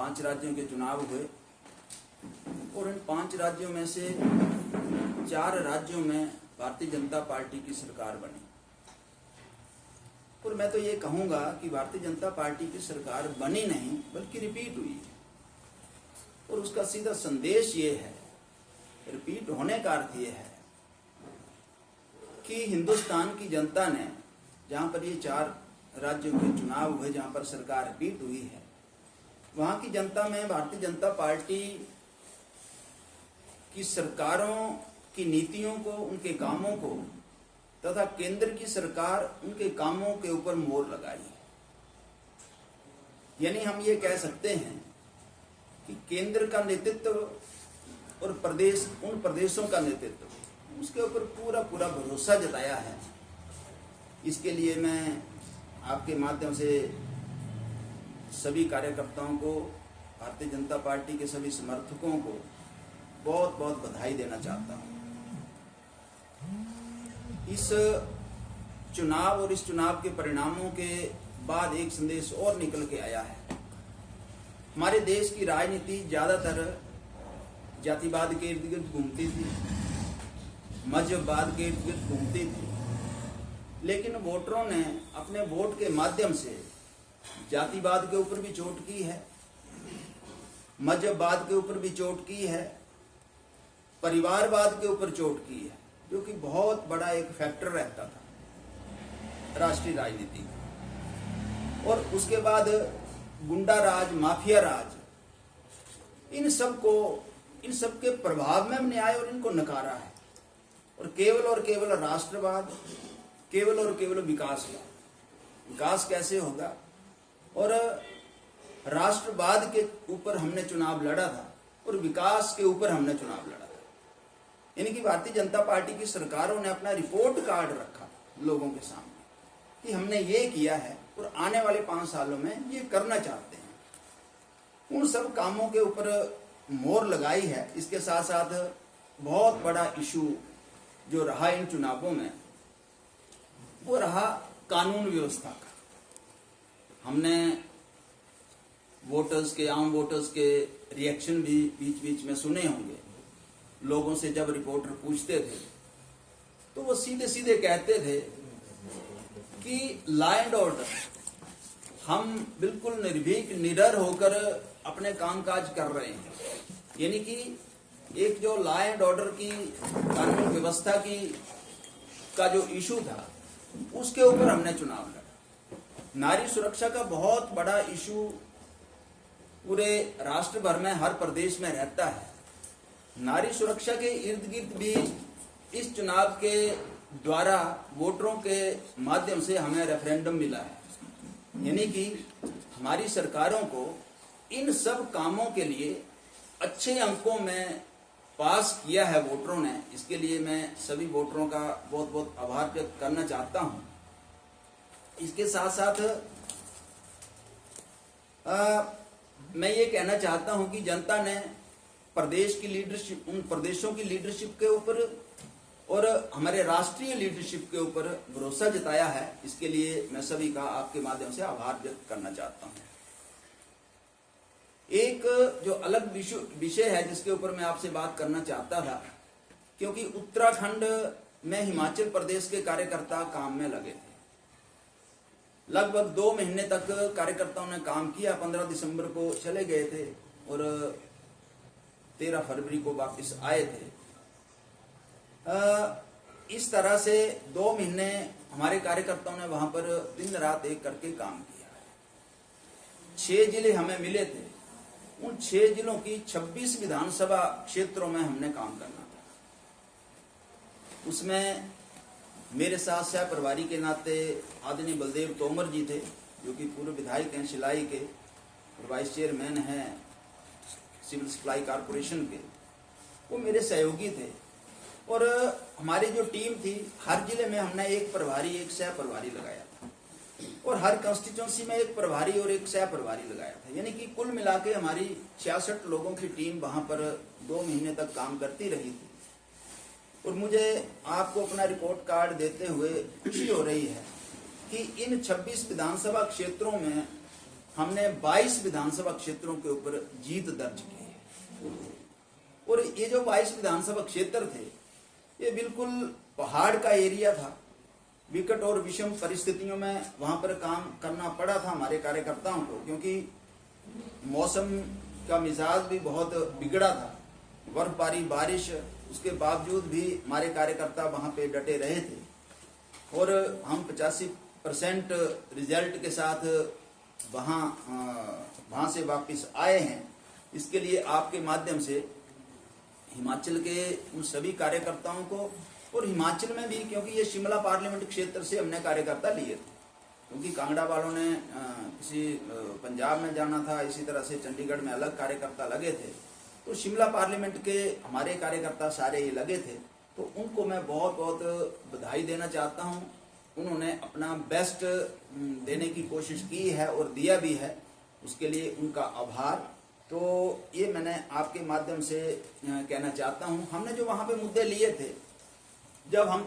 5 राज्यों के चुनाव हुए और इन 5 राज्यों में से 4 राज्यों में भारतीय जनता पार्टी की सरकार बनी। और मैं तो ये कहूँगा कि भारतीय जनता पार्टी की सरकार बनी नहीं बल्कि रिपीट हुई है। और उसका सीधा संदेश ये है, रिपीट होने का अर्थ ये है कि हिंदुस्तान की जनता ने, जहाँ पर ये 4 राज्यों के चुनाव हुए जहाँ पर सरकार रिपीट हुई है, वहाँ की जनता में भारतीय जनता पार्टी की सरकारों की नीतियों को, उनके कामों को तथा केंद्र की सरकार उनके कामों के ऊपर मोहर लगाई है। यानी हम ये कह सकते हैं कि केंद्र का नेतृत्व और उन प्रदेशों का नेतृत्व, उसके ऊपर पूरा भरोसा जताया है। इसके लिए मैं आपके माध्यम से सभी कार्यकर्ताओं को, भारतीय जनता पार्टी के सभी समर्थकों को बहुत बहुत बधाई देना चाहता हूँ। इस चुनाव और इस चुनाव के परिणामों के बाद एक संदेश और निकल के आया है। हमारे देश की राजनीति ज्यादातर जातिवाद के इर्द गिर्द घूमती थी, मजहबवाद के इर्द गिर्द घूमती थी, लेकिन वोटरों ने अपने वोट के माध्यम से जातिवाद के ऊपर भी चोट की है, मजहबवाद के ऊपर भी चोट की है, परिवारवाद के ऊपर चोट की है, जो कि बहुत बड़ा एक फैक्टर रहता था राष्ट्रीय राजनीति का। और उसके बाद गुंडा राज, माफिया राज, इन सब के प्रभाव में हमने आए और इनको नकारा है। और केवल राष्ट्रवाद, केवल और केवल विकास कैसे होगा, और राष्ट्रवाद के ऊपर हमने चुनाव लड़ा था और विकास के ऊपर हमने चुनाव लड़ा था। यानी कि भारतीय जनता पार्टी की सरकारों ने अपना रिपोर्ट कार्ड रखा लोगों के सामने कि हमने ये किया है और आने वाले 5 सालों में ये करना चाहते हैं। उन सब कामों के ऊपर मोहर लगाई है। इसके साथ साथ बहुत बड़ा इशू जो रहा इन चुनावों में, वो रहा कानून व्यवस्था का। हमने आम वोटर्स के रिएक्शन भी बीच बीच में सुने होंगे। लोगों से जब रिपोर्टर पूछते थे तो वो सीधे सीधे कहते थे कि लॉ एंड ऑर्डर, हम बिल्कुल निर्भीक निडर होकर अपने कामकाज कर रहे हैं। यानी कि एक जो लॉ एंड ऑर्डर की, कानून व्यवस्था की का जो इशू था, उसके ऊपर हमने चुनाव लड़ा। नारी सुरक्षा का बहुत बड़ा इशू पूरे राष्ट्र भर में, हर प्रदेश में रहता है। नारी सुरक्षा के इर्द गिर्द भी इस चुनाव के द्वारा वोटरों के माध्यम से हमें रेफरेंडम मिला है। यानी कि हमारी सरकारों को इन सब कामों के लिए अच्छे अंकों में पास किया है वोटरों ने। इसके लिए मैं सभी वोटरों का बहुत बहुत आभार व्यक्त करना चाहता हूं। इसके साथ साथ मैं ये कहना चाहता हूं कि जनता ने प्रदेश की लीडरशिप, उन प्रदेशों की लीडरशिप के ऊपर और हमारे राष्ट्रीय लीडरशिप के ऊपर भरोसा जताया है। इसके लिए मैं सभी का आपके माध्यम से आभार व्यक्त करना चाहता हूं। एक जो अलग विषय है जिसके ऊपर मैं आपसे बात करना चाहता था, क्योंकि उत्तराखंड में हिमाचल प्रदेश के कार्यकर्ता काम में लगे थे। लगभग 2 महीने तक कार्यकर्ताओं ने काम किया। 15 दिसंबर को चले गए थे और 13 फरवरी को वापस आए थे। इस तरह से 2 महीने हमारे कार्यकर्ताओं ने वहां पर दिन रात एक करके काम किया। 6 जिले हमें मिले थे। उन 6 जिलों की 26 विधानसभा क्षेत्रों में हमने काम करना था। उसमें मेरे साथ सह प्रभारी के नाते आदरणीय बलदेव तोमर जी थे, जो कि पूर्व विधायक हैं शिलाई के और वाइस चेयरमैन हैं सिविल सप्लाई कॉर्पोरेशन के। वो मेरे सहयोगी थे। और हमारी जो टीम थी, हर जिले में हमने एक प्रभारी, एक सह प्रभारी लगाया था, और हर कंस्टिट्यूंसी में एक प्रभारी और एक सह प्रभारी लगाया था। यानी कि कुल मिला के हमारी 66 लोगों की टीम वहां पर 2 महीने तक काम करती रही थी। और मुझे आपको अपना रिपोर्ट कार्ड देते हुए खुशी हो रही है कि इन 26 विधानसभा क्षेत्रों में हमने 22 विधानसभा क्षेत्रों के ऊपर जीत दर्ज की है। और ये जो 22 विधानसभा क्षेत्र थे, ये बिल्कुल पहाड़ का एरिया था। विकट और विषम परिस्थितियों में वहां पर काम करना पड़ा था हमारे कार्यकर्ताओं को, क्योंकि मौसम का मिजाज भी बहुत बिगड़ा था, बर्फबारी, बारिश, उसके बावजूद भी हमारे कार्यकर्ता वहां पे डटे रहे थे और हम 85% रिजल्ट के साथ वहां से वापस आए हैं। इसके लिए आपके माध्यम से हिमाचल के उन सभी कार्यकर्ताओं को, और हिमाचल में भी, क्योंकि ये शिमला पार्लियामेंट क्षेत्र से हमने कार्यकर्ता लिए थे, क्योंकि कांगड़ा वालों ने किसी पंजाब में जाना था, इसी तरह से चंडीगढ़ में अलग कार्यकर्ता लगे थे, तो शिमला पार्लियामेंट के हमारे कार्यकर्ता सारे ये लगे थे। तो उनको मैं बहुत बहुत बधाई देना चाहता हूँ। उन्होंने अपना बेस्ट देने की कोशिश की है और दिया भी है, उसके लिए उनका आभार। तो ये मैंने आपके माध्यम से कहना चाहता हूँ। हमने जो वहाँ पे मुद्दे लिए थे, जब हम